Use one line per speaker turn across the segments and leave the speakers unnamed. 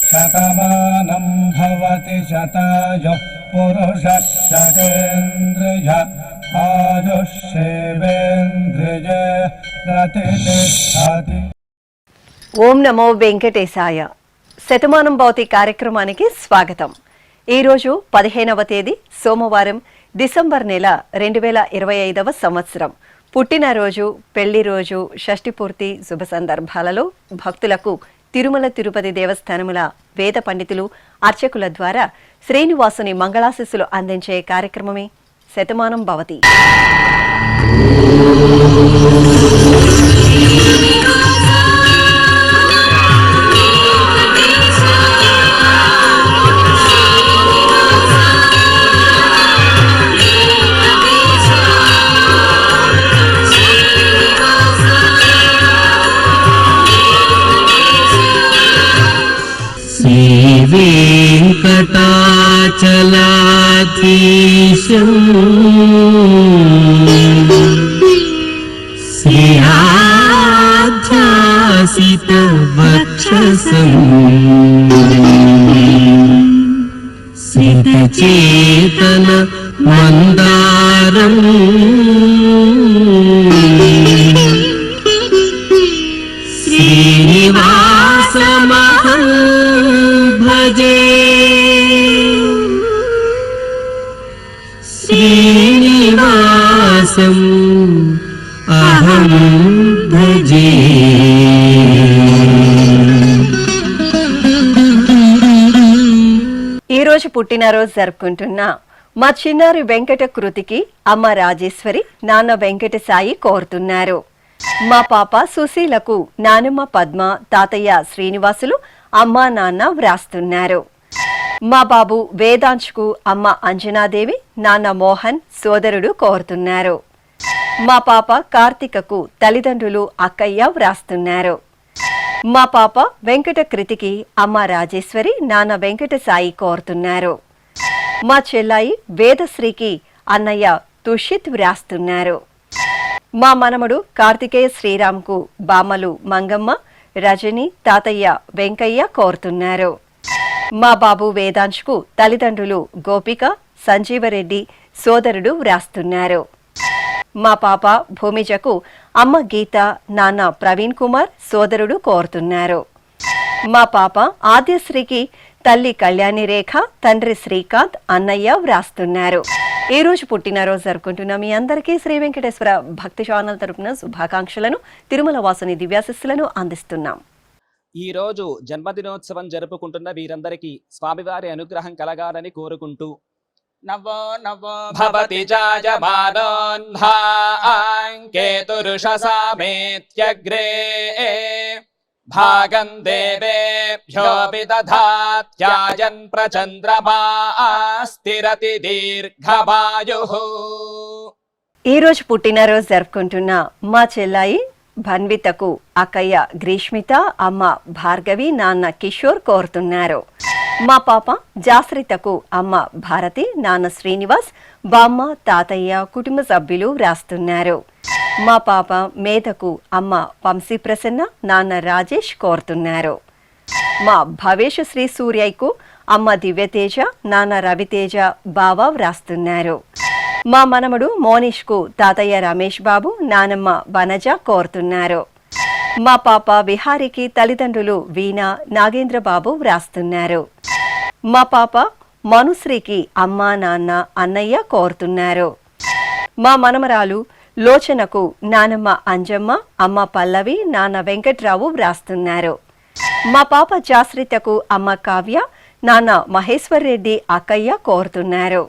శతమానం భవతి శతాయుః పురుషः శతేంద్రియ ఆయుష్యేవేంద్రియ ప్రతిష్ఠతి.
ఓం నమో వెంకటేశాయ. శతమానం భవతి కార్యక్రమానికి స్వాగతం. ఈరోజు 15వ తేదీ సోమవారం, డిసెంబర్ నెల 2025వ సంవత్సరం. పుట్టినరోజు, పెళ్లి రోజు, షష్ఠి పూర్తి శుభ సందర్భాలలో భక్తులకు తిరుమల తిరుపతి దేవస్థానముల వేద పండితులు, అర్చకుల ద్వారా శ్రీనివాసుని మంగళాశీస్సులు అందించే కార్యక్రమమే శతమానం భవతి.
వెంకటాచలాధీశం శ్రీయాధ్యాసిత వక్షసం సితచేతన మందారం శ్రీనివాసమహం భజే. శ్రీనివాసం అహం భజే.
ఈరోజు పుట్టినరోజు జరుపుకుంటున్న మా చిన్నారి వెంకట కృతికి అమ్మ రాజేశ్వరి, నాన్న వెంకట సాయి కోరుతున్నారు. మా పాప సుశీలకు నానమ్మ పద్మ, తాతయ్య శ్రీనివాసులు, అమ్మ నాన్న వ్రాస్తున్నారు. మా బాబు వేదాంశుకు అమ్మ అంజనాదేవి, నాన్న మోహన్, సోదరుడు కోరుతున్నారు. మా పాప కార్తికకు తల్లిదండ్రులు అక్కయ్య వ్రాస్తున్నారు. మా పాప వెంకట కృతికి అమ్మ రాజేశ్వరి, నాన్న వెంకట సాయి కోరుతున్నారు. మా చెల్లాయి వేదశ్రీకి అన్నయ్య తుషిత్ వ్రాస్తున్నారు. మా మనమడు కార్తికేయ శ్రీరామ్కు బామలు మంగమ్మ, రజని, తాతయ్య వెంకయ్య కోరుతున్నారు. మా బాబు వేదాంశుకు తల్లిదండ్రులు గోపిక, సంజీవరెడ్డి, సోదరుడు వ్రాస్తున్నారు. మా పాప భూమిజకు అమ్మ గీత, నాన్న ప్రవీణ్ కుమార్, సోదరుడు కోరుతున్నారు. మా పాప ఆద్యశ్రీకి తల్లి కళ్యాణి రేఖ, తండ్రి శ్రీకాంత్, అన్నయ్య వ్రాస్తున్నారు. ఈ రోజు పుట్టినరోజు జరుపుకుంటున్న మీ అందరికీ శ్రీ వెంకటేశ్వర భక్తి ఛానల్ తరపున శుభాకాంక్షలను, తిరుమల వాసుని దివ్యాశిస్సులను అందిస్తున్నాం.
ఈ రోజు జన్మదినోత్సవం జరుపుకుంటున్న వీరందరికీ స్వామివారి అనుగ్రహం కలగాలని కోరుకుంటూ నవో నవో భవతి జాయమానోన్హాంకేతురుషసామేత్యగ్రే భాగం దేవేభ్యో విదధాత్యాయన్ ప్రచంద్రమా స్థిరతి దీర్ఘమాయుః.
ఈ రోజు పుట్టినరోజు జరుపుకుంటున్న మా చెల్లాయి భన్వితకు అక్కయ్య గ్రీష్మిత, అమ్మ భార్గవి, నాన్న కిషోర్ కోరుతున్నారు. మా పాప జాశ్రితకు అమ్మ భారతి, నాన్న శ్రీనివాస్, బామ్మ, తాతయ్య, కుటుంబ సభ్యులు వ్రాస్తున్నారు. మా పాప మేధకు అమ్మ వంశీ ప్రసన్న, నాన్న రాజేష్ కోరుతున్నారు. మా భవేష్ శ్రీ సూర్యకు అమ్మ దివ్యతేజ, నాన్న రవితేజ, బావ వ్రాస్తున్నారు. మా మనమడు మోనిష్కు తాతయ్య రమేష్ బాబు, నానమ్మ వనజ కోరుతున్నారు. మా పాప విహారికి తల్లిదండ్రులు వీణ, నాగేంద్ర బాబు వ్రాస్తున్నారు. మా పాప మనుశ్రీకి అమ్మ, నాన్న, అన్నయ్య కోరుతున్నారు. మా మనమరాలు లోచనకు నానమ్మ అంజమ్మ, అమ్మ పల్లవి, నాన్న వెంకట్రావు వ్రాస్తున్నారు. మా పాప జాశ్రితకు అమ్మ కావ్య, నాన్న మహేశ్వర్ రెడ్డి, అక్కయ్య కోరుతున్నారు.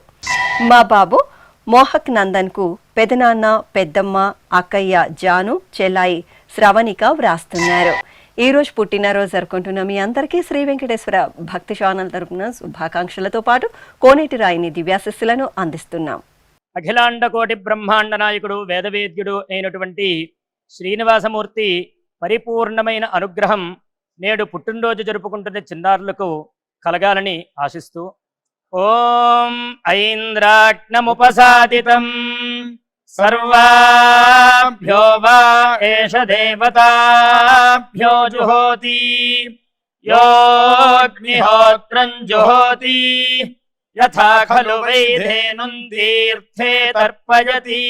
మా బాబు మోహక్ నందన్కు పెదనాన్న, పెద్దమ్మ, అక్కయ్య జాను, చెల్లాయి శ్రవణిక వ్రాస్తున్నారు. ఈ రోజు పుట్టినరోజు జరుపుకుంటున్న మీ అందరికీ శ్రీ వెంకటేశ్వర భక్తి ఛానల్ తరపున శుభాకాంక్షలతో పాటు కోనేటి రాయిని దివ్యాశిస్సులను అందిస్తున్నాం.
అఖిలాండ కోటి బ్రహ్మాండ నాయకుడు, వేదవేద్యుడు అయినటువంటి శ్రీనివాసమూర్తి పరిపూర్ణమైన అనుగ్రహం నేడు పుట్టినరోజు జరుపుకుంటున్న చిన్నారులకు కలగాలని ఆశిస్తూ ఓం ఐంద్రాగ్నముపసాదితం सर्वाभ्यो वा एष देवताभ्यो जुहोति योऽग्निहोत्रं जुहोति यथा खलु वैधेनुं तीर्थे तर्पयति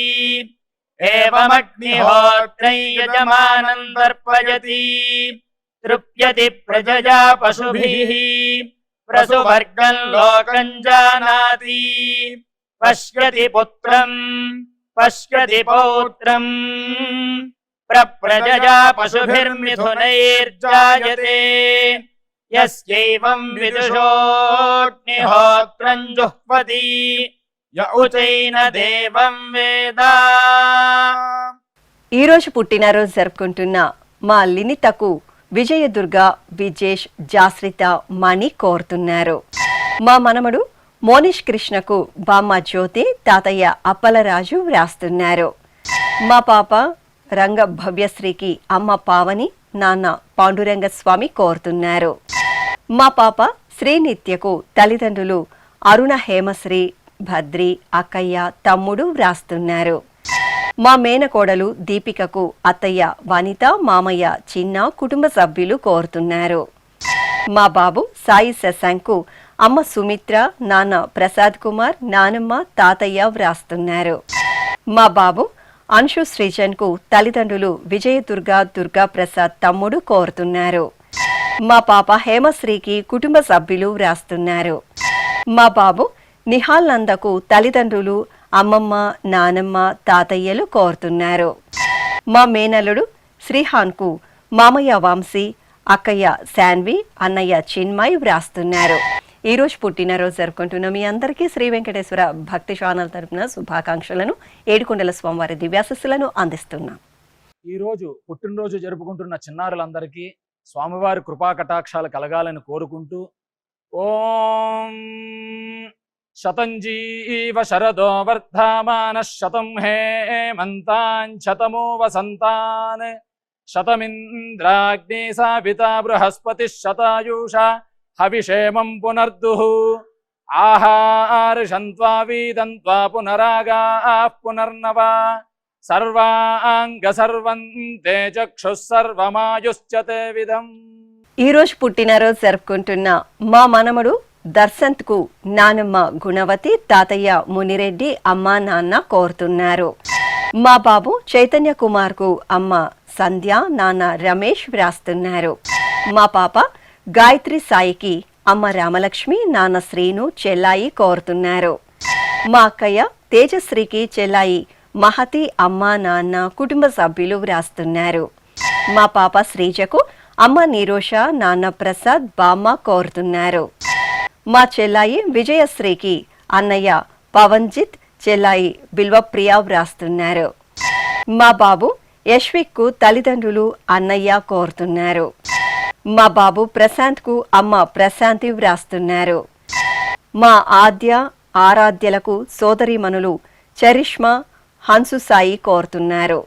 एवमग्निहोत्रै यजमानं तर्पयति तृप्यति प्रजया पशुभिः प्रसुवर्गं लोकं जानाति पश्यति पुत्रं पश्यति पौत्रं प्रप्रजया पशुभिर्मिथुनैर्जायते यस्यैवं विदुषोऽग्निहोत्रं जुह्वति य उचैन देवं वेद।
ఈ రోజు పుట్టినరోజు జరుపుకుంటున్న మా లినితకు విజయదుర్గ, విజేష్, జాశ్రిత, మణి కోరుతున్నారు. మా మనమడు మోనిష్ కృష్ణకు బామ్మ జ్యోతి, తాతయ్య అప్పలరాజు వ్రాస్తున్నారు. మా పాప రంగ భవ్యశ్రీకి అమ్మ పావని, నాన్న పాండురంగ స్వామి కోరుతున్నారు. మా పాప శ్రీనిత్యకు తల్లిదండ్రులు అరుణ హేమశ్రీ, భద్రి, అక్కయ్య, తమ్ముడు వ్రాస్తున్నారు. మా మేనకోడలు దీపికకు అత్తయ్య వనిత, మామయ్య చిన్న, కుటుంబ సభ్యులు కోరుతున్నారు. మా బాబు సాయి శశాంకు అమ్మ సుమిత్ర, నాన్న ప్రసాద్ కుమార్, నానమ్మ, తాతయ్య వ్రాస్తున్నారు. మా బాబు అంశు శ్రీజన్కు తల్లిదండ్రులు విజయదుర్గ, దుర్గా ప్రసాద్, తమ్ముడు కోరుతున్నారు. మా పాప హేమశ్రీకి కుటుంబ సభ్యులు వ్రాస్తున్నారు. మా బాబు నిహాల్ నందకు తల్లిదండ్రులు అమ్మమ్మ, నానమ్మ, తాతయ్యలు కోరుతున్నారు. మా మేనల్లుడు శ్రీహాన్కు మామయ్య వంశీ, అక్కయ్య శాన్వి, అన్నయ్య చిన్మయ్ వ్రాస్తున్నారు. ఈ రోజు పుట్టినరోజు జరుపుకుంటున్న మీ అందరికీ శ్రీ వెంకటేశ్వర భక్తి ఛానల్ తరపున శుభాకాంక్షలను, ఏడుకొండల స్వామివారి దివ్యాశస్సులను అందిస్తున్నాం.
ఈ రోజు పుట్టినరోజు జరుపుకుంటున్న చిన్నారులందరికీ స్వామివారి కృపా కటాక్షాలు కలగాలని కోరుకుంటూ ఓం శతంజీవ శరదో వర్ధమాన శతం హేమంతాన్ శతమో వసంతాన్ శతమింద్రాగ్ని సావితా బృహస్పతి శతాయూషా హవిషేమం పునర్దుః ఆహార్షంత్వా వీదంత్వా పునరాగాః పునర్నవా సర్వాంగ సర్వంతే చక్షుః సర్వమాయుశ్చతే విధం.
ఈ రోజు పుట్టినరోజు జరుపుకుంటున్న మా మనమడు దర్శంత్కు నానమ్మ గుణవతి, తాతయ్య మునిరెడ్డి, అమ్మ, నాన్న కోరుతున్నారు. మా బాబు చైతన్య కుమార్కు అమ్మ సంధ్య, నాన్న రమేష్ వ్రాస్తున్నారు. మా పాప గాయత్రి సాయికి అమ్మ రామలక్ష్మి, నాన్న శ్రీను, చెల్లాయి కోరుతున్నారు. మా అక్కయ్య తేజశ్రీకి చెల్లాయి మహతి, అమ్మ, నాన్న, కుటుంబ సభ్యులు వ్రాస్తున్నారు. మా పాప శ్రీజకు అమ్మ నిరోష, నాన్న ప్రసాద్, బామ్మ కోరుతున్నారు. మా చెల్లాయి విజయశ్రీకి అన్నయ్య పవన్జిత్, చెల్లాయి బిల్వప్రియ వ్రాస్తున్నారు. మా బాబు యశ్విక్కు తల్లిదండ్రులు అన్నయ్య కోరుతున్నారు. మా బాబు ప్రశాంత్కు అమ్మ ప్రశాంతి వ్రాస్తున్నారు. మా ఆరాధ్యలకు సోదరీమణులు చరిష్మా, హన్సు సాయి కోరుతున్నారు.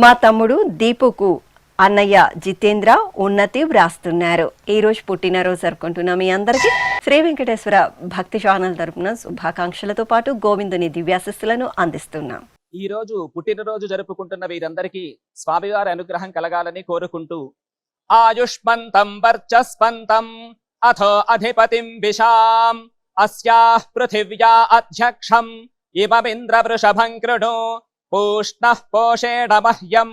మా తమ్ముడు దీపుకు అన్నయ్య జితేంద్ర, ఉన్నతి వ్రాస్తున్నారు. ఈ రోజు పుట్టినరోజు జరుపుకుంటున్న మీ అందరికీ శ్రీ వెంకటేశ్వర భక్తి ఛానల్ తరపున శుభాకాంక్షలతో పాటు గోవిందుని దివ్యాశస్సులను అందిస్తున్నాం.
ఈ రోజు పుట్టినరోజు జరుపుకుంటున్న వీరందరికీ స్వామివారి అనుగ్రహం కలగాలని కోరుకుంటూ ఆయుష్మంతం వర్చస్వంతం అథో అధిపతిం విశాం అస్యాః పృథివ్యా అధ్యక్షం ఇమమింద్ర వృషభం కృణో పూష్ణః పోషేణ మహ్యం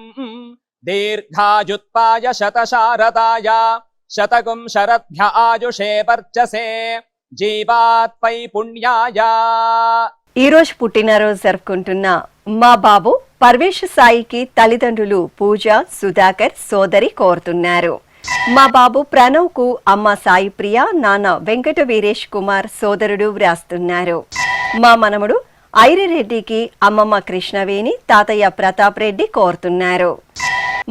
దీర్ఘాయుత్పాయ శతశారదాయ శతగుం శరద్భ్య ఆయుషే వర్చసే జీవాత్పై పుణ్యాయ.
ఈ రోజు పుట్టినరోజు జరుపుకుంటున్న మా బాబు పర్వేష్ సాయికి తల్లిదండ్రులు పూజ, సుధాకర్, సోదరి కోరుతున్నారు. మా బాబు ప్రణవ్ కు అమ్మ సాయి ప్రియ, నాన్న వెంకట వీరేష్ కుమార్, సోదరుడు వ్రాస్తున్నారు. మా మనముడు ఐరిరెడ్డికి అమ్మమ్మ కృష్ణవేణి, తాతయ్య ప్రతాప్ రెడ్డి కోరుతున్నారు.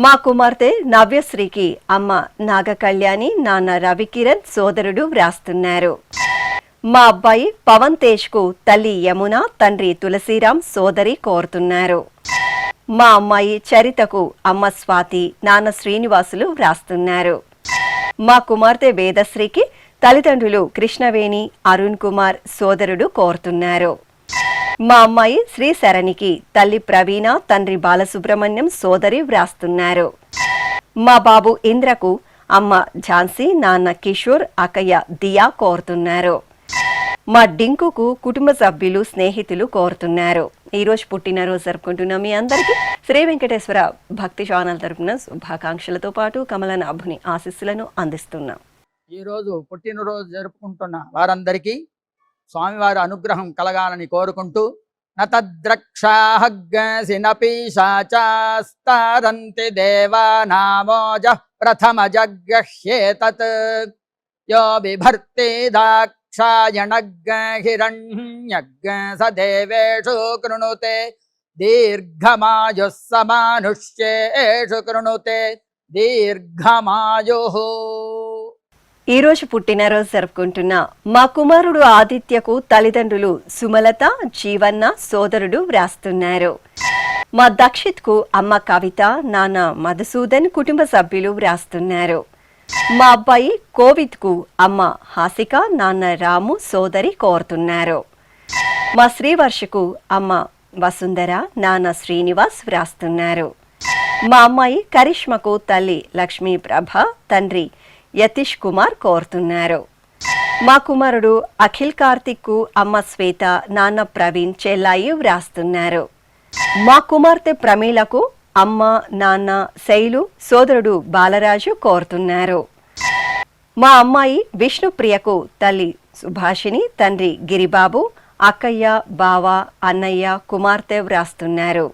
మా కుమార్తె నవ్యశ్రీకి అమ్మ నాగకళ్యాణి, నాన్న రవికిరణ్, సోదరుడు వ్రాస్తున్నారు. మా అబ్బాయి పవన్ తేజ్ కు తల్లి యమున, తండ్రి తులసిరామ్, సోదరి కోరుతున్నారు. మా అమ్మాయి చరితకు అమ్మ స్వాతి, నాన్న శ్రీనివాసులు వ్రాస్తున్నారు. మా కుమార్తె వేదశ్రీకి తల్లిదండ్రులు కృష్ణవేణి, అరుణ్ కుమార్, సోదరుడు కోరుతున్నారు. మా అమ్మాయి శ్రీ శరణికి తల్లి ప్రవీణ, తండ్రి బాలసుబ్రహ్మణ్యం, సోదరి వ్రాస్తున్నారు. మా బాబు ఇంద్రకు అమ్మ ఝాన్సీ, నాన్న కిషోర్, అక్కయ్య దియా కోరుతున్నారు. మా డింకుకు కుటుంబ సభ్యులు, స్నేహితులు కోరుతున్నారు. ఈ రోజు పుట్టినరోజు జరుపుకుంటున్న మీ అందరికీ శ్రీ వెంకటేశ్వర భక్తి ఛానల్ తరపున శుభాకాంక్షలతో పాటు కమలనాభుని ఆశీస్సులను అందిస్తున్నాం.
ఈరోజు పుట్టినరోజు జరుపుకుంటున్న వారందరికీ స్వామివారి అనుగ్రహం కలగాలని కోరుకుంటూ నతద్రక్షాహగ్గసినపీశాచాస్తారంతి దేవానామోజ ప్రథమ జగ్గహ్యేతత్ యో బిభర్తి దాక్షాయణగ్గహిరణ్యగ్గ స దేవేషు కృణుతే దీర్ఘమాయుః సమానుష్యేషు కృణుతే దీర్ఘమాయుః.
ఈ రోజు పుట్టినరోజు జరుపుకుంటున్న మా కుమారుడు ఆదిత్యకు తల్లిదండ్రులు సుమలత, జీవన్న, సోదరుడు వ్రాస్తున్నారు. మా దక్షిత్కు అమ్మ కవిత, నాన్న మధుసూదన్, కుటుంబ సభ్యులు వ్రాస్తున్నారు. మా అబ్బాయి కోవిద్కు అమ్మ హాసిక, నాన్న రాము, సోదరి కోరుతున్నారు. మా శ్రీవర్షకు అమ్మ వసుంధర, నాన్న శ్రీనివాస్ వ్రాస్తున్నారు. మా అమ్మాయి కరిష్మకు తల్లి లక్ష్మీ ప్రభ, తండ్రి యతీష్ కుమార్ కోరుతున్నారు. మా కుమారుడు అఖిల్ కార్తిక్ అమ్మ శ్వేత, నాన్న ప్రవీణ్, చెల్లాయి వ్రాస్తున్నారు. మా కుమార్తె ప్రమీలకు అమ్మ, నాన్న శైలు, సోదరుడు బాలరాజు కోరుతున్నారు. మా అమ్మాయి విష్ణుప్రియకు తల్లి సుభాషిణి, తండ్రి గిరిబాబు, అక్కయ్య, బావ, అన్నయ్య, కుమార్తె వ్రాస్తున్నారు.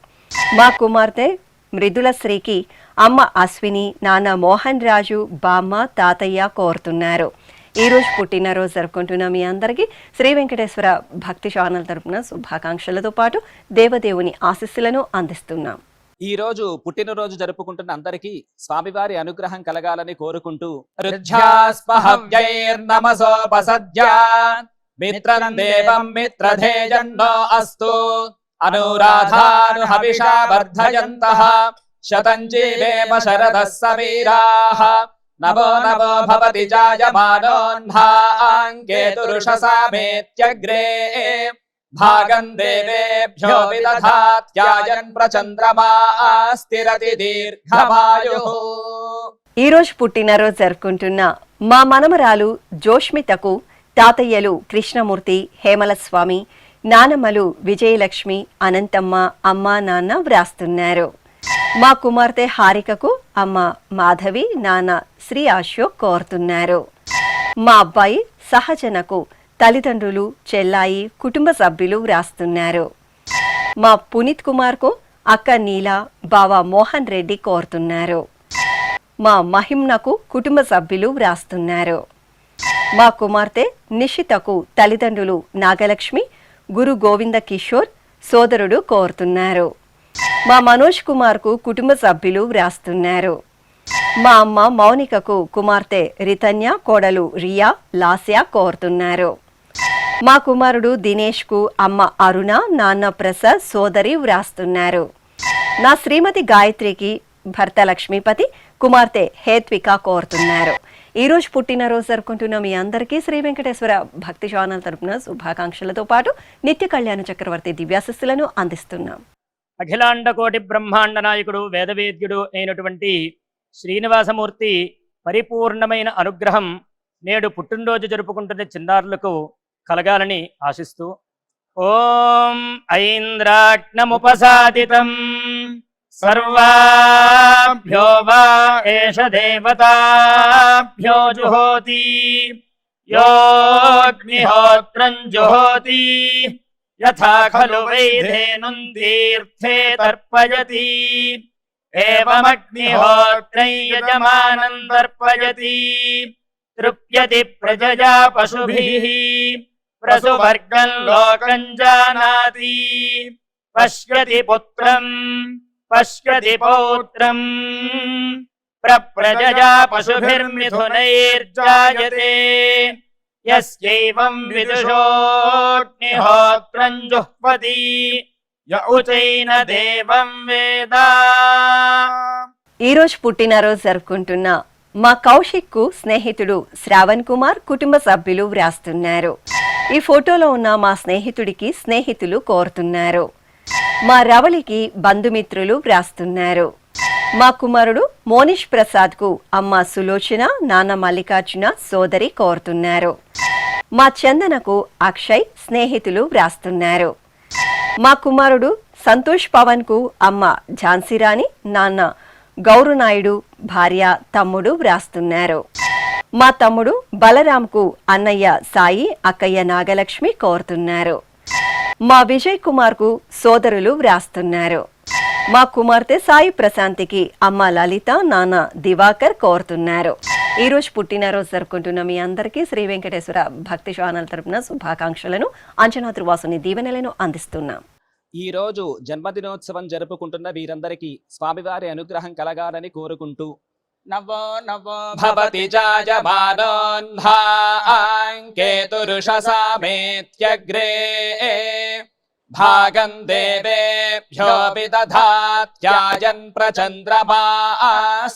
మా కుమార్తె మృదులశ్రీకి అమ్మ అశ్విని, నాన్న మోహన్ రాజు, బామ్మ, తాతయ్య కోరుతున్నారు. ఈ రోజు పుట్టినరోజు జరుపుకుంటున్న మీ అందరికీ శ్రీ వెంకటేశ్వర భక్తి ఛానల్ తరపున శుభాకాంక్షలతో పాటు దేవదేవుని ఆశీస్సులను అందిస్తున్నాం.
ఈ రోజు పుట్టినరోజు జరుపుకుంటున్న అందరికీ స్వామివారి అనుగ్రహం కలగాలని కోరుకుంటూ రుధ్యాస్పహవ్యైర్నమసోపసద్య మిత్రం దేవం మిత్రధేజన్నో అస్తు అనురాధానుహవిషా వర్ధయంతః శతం జీవేమ శరదః సమీరాః నవో నవో భవతి జాయమానోన్హాంకేతురుషసామేత్యగ్రే భాగం దేవేభ్యో విదధాత్యాయన్ ప్రచంద్రమా స్థిరతి దీర్ఘమాయుః.
ఈ రోజు పుట్టినరోజు జరుపుకుంటున్న మా మనమరాలు జోష్మితకు తాతయ్యలు కృష్ణమూర్తి, హేమలస్వామి, నానమ్మలు విజయలక్ష్మి, అనంతమ్మ, అమ్మ, నాన్న వ్రాస్తున్నారు. మా కుమార్తె హారికకు అమ్మ మాధవి, నాన్న శ్రీ అశోక్ కోరుతున్నారు. మా అబ్బాయి సహజనకు తల్లిదండ్రులు, చెల్లాయి, కుటుంబ సభ్యులు వ్రాస్తున్నారు. మా పునీత్ కుమార్కు అక్క నీల, బావ మోహన్ రెడ్డి కోరుతున్నారు. మా మహిమ్నకు కుటుంబ సభ్యులు వ్రాస్తున్నారు. మా కుమార్తె నిషితకు తల్లిదండ్రులు నాగలక్ష్మి, గురు గోవింద కిషోర్, సోదరుడు కోరుతున్నారు. మా మనోజ్ కుమార్కు కుటుంబ సభ్యులు వ్రాస్తున్నారు. మా అమ్మ మౌనికకు కుమార్తె రితన్య, కోడలు రియా, లాస్య కోరుతున్నారు. మా కుమారుడు దినేష్కు అమ్మ అరుణ, నాన్న ప్రసాద్, సోదరి వ్రాస్తున్నారు. నా శ్రీమతి గాయత్రికి భర్త లక్ష్మీపతి, కుమార్తె హేత్విక కోరుతున్నారు. ఈ రోజు పుట్టినరోజు జరుపుకుంటున్న మీ అందరికీ శ్రీ వెంకటేశ్వర భక్తి ఛానల్ తరపున శుభాకాంక్షలతో పాటు నిత్య కళ్యాణ చక్రవర్తి దివ్యాశస్సులను అందిస్తున్నాం.
అఖిలాండ కోటి బ్రహ్మాండ నాయకుడు వేదవేద్యుడు అయినటువంటి శ్రీనివాసమూర్తి పరిపూర్ణమైన అనుగ్రహం నేడు పుట్టినరోజు జరుపుకుంటున్న చిన్నారులకు కలగాలని ఆశిస్తూ ఓం ఐంద్రాగ్నముపసాదితం సర్వాభ్యో వా ఏష దేవతాభ్యో జుహోతి యోగ్నిహోత్రం జుహోతి యథా ఖలు వైధేనుం తీర్థే తర్పయతి ఏవమగ్నిహోత్రై యజమానం తర్పయతి తృప్యతి ప్రజయా పశుభిః ప్రసువర్గం లోకం జానాతి పశ్యతి పుత్రం పశ్యతి పౌత్రం ప్రజయా పశుభిర్మిథునైర్జాయతే యస్యైవం విదుషోऽగ్నిహోత్రం జుహ్వతి య ఉచైన దేవం వేద.
ఈ రోజు పుట్టినరోజు జరుపుకుంటున్న మా కౌశిక్కు స్నేహితుడు శ్రావణ్ కుమార్ కుటుంబ సభ్యులు వ్రాస్తున్నారు. ఈ ఫోటోలో ఉన్న మా స్నేహితుడికి స్నేహితులు కోరుతున్నారు. మా రవళికి బంధుమిత్రులు వ్రాస్తున్నారు. మా కుమారుడు మోనిష్ ప్రసాద్ కు అమ్మ సులోచన, నాన్న మల్లికార్జున, సోదరి కోరుతున్నారు. మా చందనకు అక్షయ్ స్నేహితులు వ్రాస్తున్నారు. మా కుమారుడు సంతోష్ పవన్ కు అమ్మ ఝాన్సీరాణి, నాన్న గౌరునాయుడు, భార్య తమ్ముడు వ్రాస్తున్నారు. మా తమ్ముడు బలరాంకు అన్నయ్య సాయి, అక్కయ్య నాగలక్ష్మి కోరుతున్నారు. మా విజయ్ కుమార్ కు సోదరులు వ్రాస్తున్నారు. మా కుమార్తె సాయి ప్రశాంతికి అమ్మ లలిత, నాన్న దివాకర్ కోరుతున్నారు. ఈ రోజు పుట్టినరోజు జరుపుకుంటున్న మీ అందరికీ శ్రీ వెంకటేశ్వర భక్తి ఛానల్ తరపున శుభాకాంక్షలను, అంజనాద్రివాసుని దీవెనలను అందిస్తున్నాం.
ఈ రోజు జన్మదినోత్సవం జరుపుకుంటున్న వీరందరికీ స్వామివారి అనుగ్రహం కలగాలని కోరుకుంటూ
నవో నవో
భవతి జాయమానోన్హాంకేతురుషసామేత్యగ్రే భాగం దేవేభ్యో విదధాత్యాయన్ ప్రచంద్రమా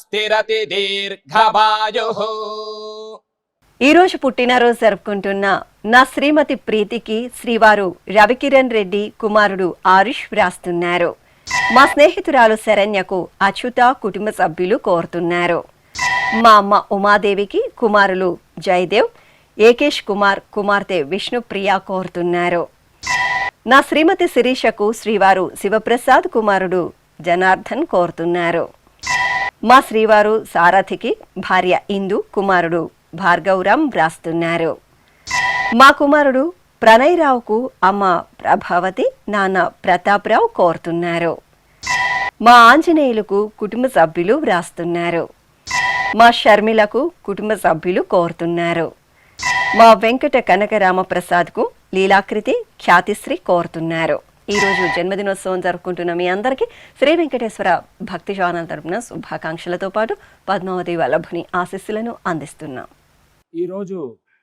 స్థిరతి దీర్ఘమాయుః.
ఈ రోజు పుట్టినరోజు జరుపుకుంటున్న నా శ్రీమతి ప్రీతికి శ్రీవారు రవికిరణ్ రెడ్డి కుమారుడు ఆరుష్ వ్రాస్తున్నారు. మా స్నేహితురాలు శరణ్యకు అచ్యుత కుటుంబ సభ్యులు కోరుతున్నారు. మా అమ్మ ఉమాదేవికి కుమారులు జయదేవ్, ఏకేష్ కుమార్, కుమార్తె విష్ణుప్రియ కోరుతున్నారు. నా శ్రీమతి శిరీషకు శ్రీవారు శివప్రసాద్ కుమారుడు జనార్దన్ కోరుతున్నారు. మా శ్రీవారు సారథికి భార్య ఇందు, కుమారుడు భార్గవరాం వ్రాస్తున్నారు. మా కుమారుడు ప్రణయరావుకు అమ్మ ప్రభావతి, నాన్న ప్రతాప్రావు కోరుతున్నారు. మా ఆంజనేయులకు కుటుంబ సభ్యులు వ్రాస్తున్నారు. మా షర్మిలకు కుటుంబ సభ్యులు కోరుతున్నారు. మా వెంకట కనకరామప్రసాద్కు లీలాకృతి, ఖ్యాతిశ్రీ కోరుతున్నారు. ఈ రోజు జన్మదినోత్సవం జరుపుకుంటున్న మీ అందరికీ శ్రీ వెంకటేశ్వర భక్తి ఛానల్ తరపున శుభాకాంక్షలతో పాటు పద్మావతి వల్లభుని ఆశీస్సులను అందిస్తున్నాం.
ఈరోజు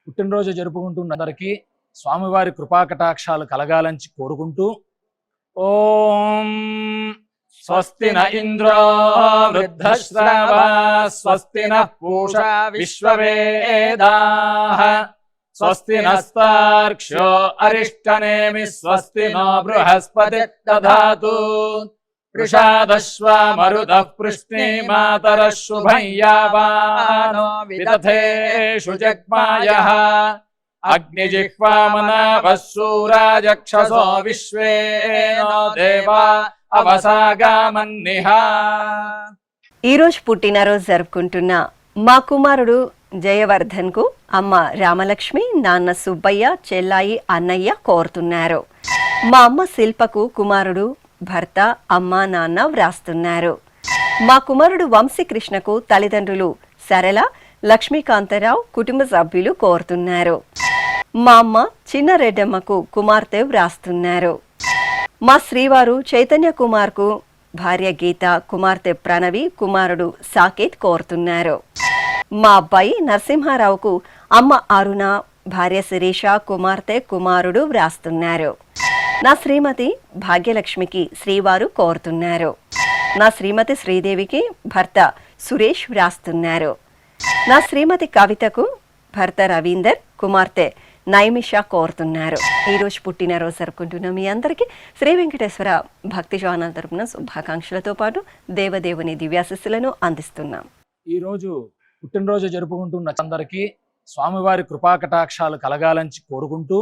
పుట్టినరోజు జరుపుకుంటున్న అందరికీ స్వామివారి కృపాకటాక్షాలు కలగాలని కోరుకుంటూ ఓం స్వస్తి న ఇంద్రో వృద్ధశ్రవా స్వస్తి నః పూషా విశ్వవేదాః స్వస్తి నస్తార్క్ష్యో అరిష్టనేమి స్వస్తి నో బృహస్పతి దధాతు వృషాదశ్వా మరుదః పృష్ణీమాతరః శుభం యావానో విదథేషు జగ్మాయః అగ్నిజిహ్వామనాభः శూరాజక్షసో విశ్వేనో దేవా అవసాగామన్నిహ.
ఈ రోజు పుట్టినరోజు జరుపుకుంటున్న మా కుమారుడు జయవర్ధన్ కు అమ్మ రామలక్ష్మి, నాన్న సుబ్బయ్య, చెల్లాయి అన్నయ్య కోరుతున్నారు. మా అమ్మ శిల్పకు కుమారుడు భర్త, అమ్మ నాన్న వ్రాస్తున్నారు. మా కుమారుడు వంశీకృష్ణకు తల్లిదండ్రులు సరళ, లక్ష్మీకాంతరావు కుటుంబ సభ్యులు కోరుతున్నారు. మా అమ్మ చిన్న రెడ్డమ్మకు కుమార్తె వ్రాస్తున్నారు. మా శ్రీవారు చైతన్య కుమార్కు భార్య గీత, కుమార్తె ప్రణవి, కుమారుడు సాకేత్ కోరుతున్నారు. మా అబ్బాయి నరసింహారావుకు అమ్మ అరుణ, భార్య శిరీష, కుమార్తె కుమారుడు వ్రాస్తున్నారు. నా శ్రీమతి భాగ్యలక్ష్మికి శ్రీవారు కోరుతున్నారు. నా శ్రీమతి శ్రీదేవికి భర్త సురేష్ వ్రాస్తున్నారు. నా శ్రీమతి కవితకు భర్త రవీందర్, కుమార్తె నైమిష కోరుతున్నారు. ఈ రోజు పుట్టినరోజు జరుపుకుంటున్న మీ అందరికీ శ్రీ వెంకటేశ్వర భక్తి ఛానల్ తరపున శుభాకాంక్షలతో పాటు దేవదేవుని దివ్యాశిస్సులను అందిస్తున్నాం.
ఈ రోజు పుట్టినరోజు జరుపుకుంటున్న అందరికీ స్వామివారి కృపాకటాక్షాలు కలగాలని కోరుకుంటూ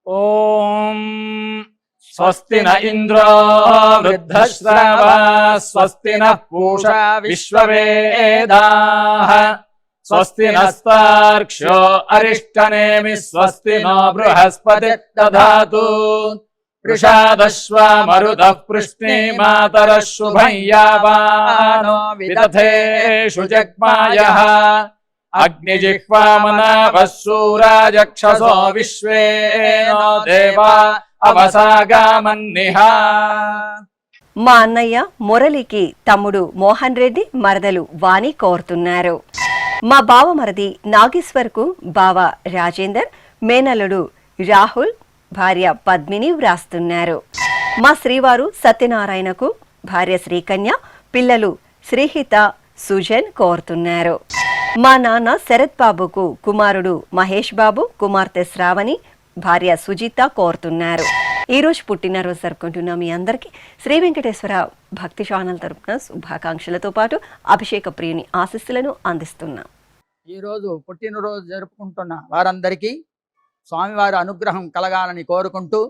ఓం స్వస్తి న ఇంద్రో వృద్ధశ్రవా స్వస్తి నః పూషా విశ్వవేదాః స్వస్తి నస్తార్క్ష్యో అరిష్టనేమి స్వస్తి నో బృహస్పతి దధాతు వృషాదశ్వా మరుదః పృష్ణీమాతరః శుభం యావానో విదథేషు జగ్మాయః అగ్నిజిహ్వామనాభः శూరాజక్షసో విశ్వేనో దేవా అవసాగామన్నిహ.
మా అన్నయ్య మురళికి తమ్ముడు మోహన్ రెడ్డి, మరదలు వాణి కోరుతున్నారు. మా బావమరది నాగేశ్వర్కు బావ రాజేందర్, మేనల్లుడు రాహుల్, భార్య పద్మిని వ్రాస్తున్నారు. మా శ్రీవారు సత్యనారాయణకు భార్య శ్రీకన్య, పిల్లలు శ్రీహిత, సుజన్ కోరుతున్నారు. మా నాన్న శరత్ బాబుకు కుమారుడు మహేష్ బాబు, కుమార్తె శ్రావణి, భార్య సుజిత కోరుతున్నారు. ఈ రోజు పుట్టినరోజు జరుపుకుంటున్న మీ అందరికీ శ్రీ వెంకటేశ్వర భక్తి ఛానల్ తరపున శుభాకాంక్షలతో పాటు అభిషేక ప్రియుని ఆశీస్సులను అందిస్తున్నాం.
ఈరోజు పుట్టినరోజు జరుపుకుంటున్న వారందరికీ స్వామివారి అనుగ్రహం కలగాలని కోరుకుంటూ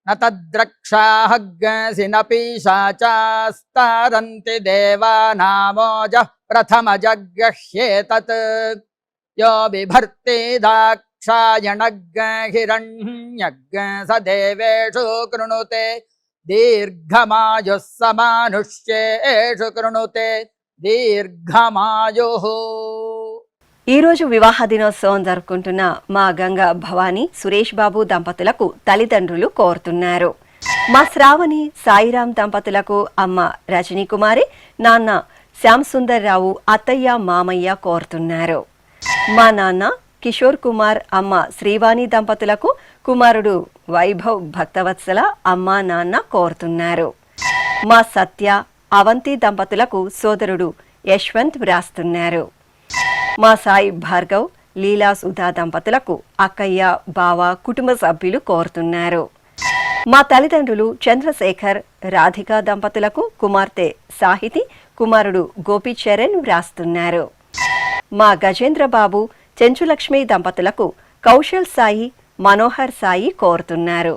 నతద్రక్షాహగ్గసినపీశాచాస్తారంతి దేవానామోజ ప్రథమ జగ్గహ్యేతత్ యో బిభర్తి దాక్షాయణగ్గహిరణ్యగ్గ స దేవేషు కృణుతే దీర్ఘమాయుః సమానుష్యేషు కృణుతే దీర్ఘమాయుః.
ఈ రోజు వివాహ దినోత్సవం జరుపుకుంటున్న మా గంగా భవానీ, సురేష్ బాబు దంపతులకు తల్లిదండ్రులు కోరుతున్నారు. మా శ్రావణి, సాయిరాం దంపతులకు అమ్మ రజనీ కుమారి, నాన్న శ్యామ్ సుందర్ రావు, అత్తయ్య, మామయ్య కోరుతున్నారు. మా నాన్న కిషోర్ కుమార్, అమ్మ శ్రీవాణి దంపతులకు కుమారుడు వైభవ్ భక్తవత్సల, అమ్మ నాన్న కోరుతున్నారు. మా సత్య, అవంతి దంపతులకు సోదరుడు యశ్వంత్ వ్రాస్తున్నారు. మా సాయి భార్గవ్, లీలా సుధా దంపతులకు అక్కయ్య, బావ, కుటుంబ సభ్యులు కోరుతున్నారు. మా తల్లిదండ్రులు చంద్రశేఖర్, రాధిక దంపతులకు కుమార్తె సాహితి, కుమారుడు గోపీచరణ్ వ్రాస్తున్నారు. మా గజేంద్ర బాబు, చెంచులక్ష్మి దంపతులకు కౌశల్ సాయి, మనోహర్ సాయి కోరుతున్నారు.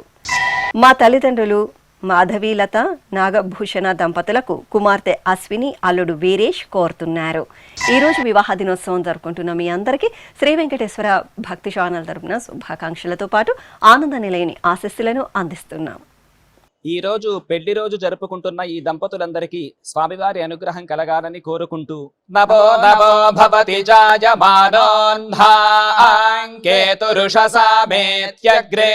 మా తల్లిదండ్రులు మాధవీలత, నాగభూషణ దంపతులకు కుమార్తె అశ్విని, అల్లుడు వీరేష్ కోరుతున్నారు. ఈ రోజు వివాహ దినోత్సవం జరుపుకుంటున్న మీ అందరికీ శ్రీ వెంకటేశ్వర భక్తి ఛానల్ తరపున శుభాకాంక్షలతో పాటు ఆనంద నిలయని ఆశీస్సులను అందిస్తున్నాం.
ఈ రోజు పెళ్లి రోజు జరుపుకుంటున్న ఈ దంపతులందరికీ స్వామివారి అనుగ్రహం కలగాలని కోరుకుంటూ నభో నభో భవతి జాయమానోన్ధాంకేతురుషసామేత్యగ్రే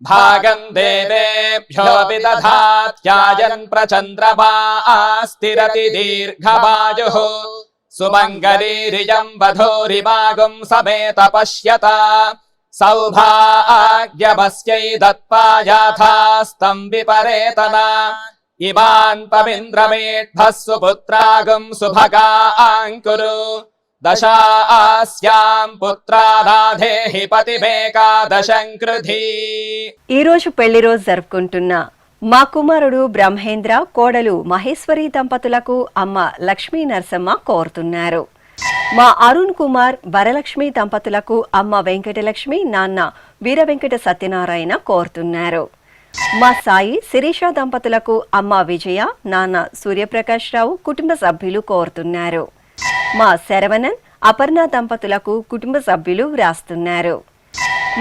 భాగం దేవేభ్యో విదధాత్యాయన్ ప్రచంద్రమాస్తిరతి దీర్ఘమాయుః సుమంగళీరియం వధూరిమాగుం సమేత పశ్యత సౌభాగ్యమస్యై దత్పాయాథాస్తం విపరేతనా ఇమాన్ పవింద్రమేఢ్భః సుపుత్రాగుం సుభగాంకురు దశాస్యాం పుత్రానాధేహి పతిమేకాదశం కృధి.
ఈ రోజు పెళ్లి రోజు జరుపుకుంటున్న మా కుమారుడు బ్రహ్మేంద్ర, కోడలు మహేశ్వరి దంపతులకు అమ్మ లక్ష్మీ నరసమ్మ కోరుతున్నారు. మా అరుణ్ కుమార్, వరలక్ష్మి దంపతులకు అమ్మ వెంకటలక్ష్మి, నాన్న వీర వెంకట సత్యనారాయణ కోరుతున్నారు. మా సాయి, శిరీష దంపతులకు అమ్మ విజయ, నాన్న సూర్యప్రకాష్ రావు, కుటుంబ సభ్యులు కోరుతున్నారు. మా శరవణన్, అపర్ణ దంపతులకు కుటుంబ సభ్యులు వ్రాస్తున్నారు.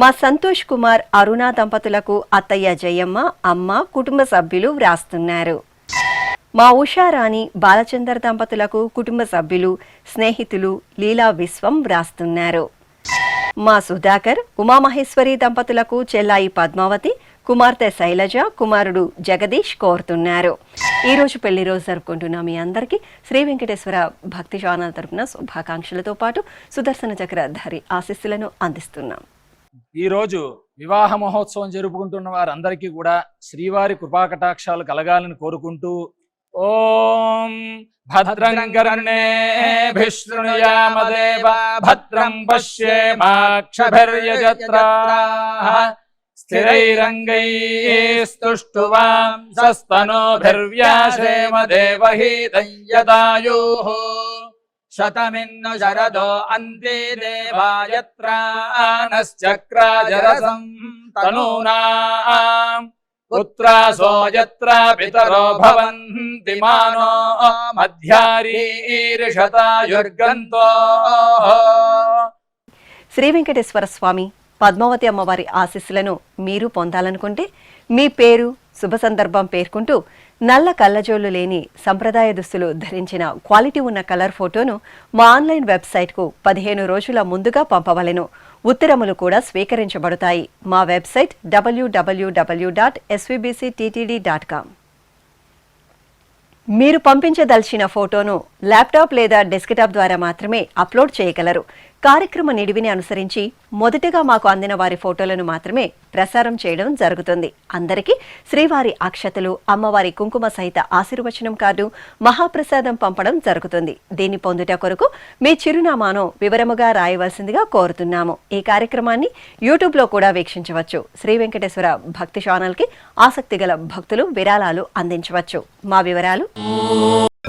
మా సంతోష్ కుమార్, అరుణ దంపతులకు అత్తయ్య జయమ్మ, అమ్మ, కుటుంబ సభ్యులు వ్రాస్తున్నారు. మా ఉషారాణి, బాలచందర్ దంపతులకు కుటుంబ సభ్యులు, స్నేహితులు, లీలా విశ్వం వ్రాస్తున్నారు. మా సుధాకర్, ఉమామహేశ్వరి దంపతులకు చెల్లాయి పద్మావతి, కుమార్తె శైలజ, కుమారుడు జగదీష్ కోరుతున్నారు. ఈ రోజు పెళ్లి రోజు జరుపుకుంటున్న మీ అందరికీ శ్రీ వెంకటేశ్వర భక్తి ఛానల్ తరపున శుభాకాంక్షలతో పాటు సుదర్శన చక్రధారి ఆశీస్సులను అందిస్తున్నాం.
ఈ రోజు వివాహ మహోత్సవం జరుపుకుంటున్న వారందరికీ కూడా శ్రీవారి కృపాకటాక్షాలు కలగాలని కోరుకుంటూ ఓం భద్రం కర్ణేభిః శృణుయామదేవా భద్రం పశ్యేమాక్షభిర్యజత్రాః స్థిరైరంగైస్తుష్టువాం సస్తనోభిర్వ్యాసేమ దేవహీతం యదాయుః శతమిన్ను శరదో అంతే దేవాయత్రానశ్చక్రాజరసం తనూనాం పుత్రాసో యత్ర పితరో భవంతి మానో మధ్యారీర్షతాయుర్గంతో.
శ్రీ వెంకటేశ్వర స్వామి, పద్మావతి అమ్మవారి ఆశీస్సులను మీరు పొందాలనుకుంటే మీ పేరు, శుభ సందర్భం పేర్కొంటూ నల్ల కళ్ళజోళ్లు లేని సంప్రదాయ దుస్తులు ధరించిన క్వాలిటీ ఉన్న కలర్ ఫోటోను మా ఆన్లైన్ వెబ్సైట్కు 15 రోజుల ముందుగా పంపవలెను. ఉత్తరములు కూడా స్వీకరించబడతాయి. మా వెబ్సైట్ www.svbcttd.com. మీరు పంపించదలిచిన ఫోటోను ల్యాప్టాప్ లేదా డెస్క్టాప్ ద్వారా మాత్రమే అప్లోడ్ చేయగలరు. కార్యక్రమ నిడివిని అనుసరించి మొదటగా మాకు అందిన వారి ఫోటోలను మాత్రమే ప్రసారం చేయడం జరుగుతుంది. అందరికీ శ్రీవారి అక్షతలు, అమ్మవారి కుంకుమ సహిత ఆశీర్వచనం కార్డు, మహాప్రసాదం పంపడం జరుగుతుంది. దీన్ని పొందుట కొరకు మీ చిరునామాను వివరముగా రాయవలసిందిగా కోరుతున్నాము. ఈ కార్యక్రమాన్ని యూట్యూబ్ లో కూడా వీక్షించవచ్చు. శ్రీ వెంకటేశ్వర భక్తి ఛానల్ కి ఆసక్తి గల భక్తులు విరాళాలు అందించవచ్చు. మా వివరాలు